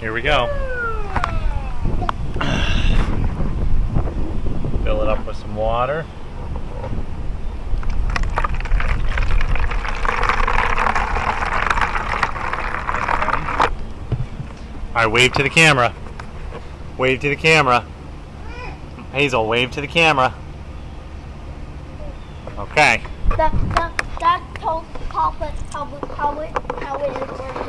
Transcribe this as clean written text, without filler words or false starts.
Here we go. Fill it up with some water. All right, wave to the camera. Wave to the camera. Hazel, wave to the camera. Okay. That told Papa how it is working.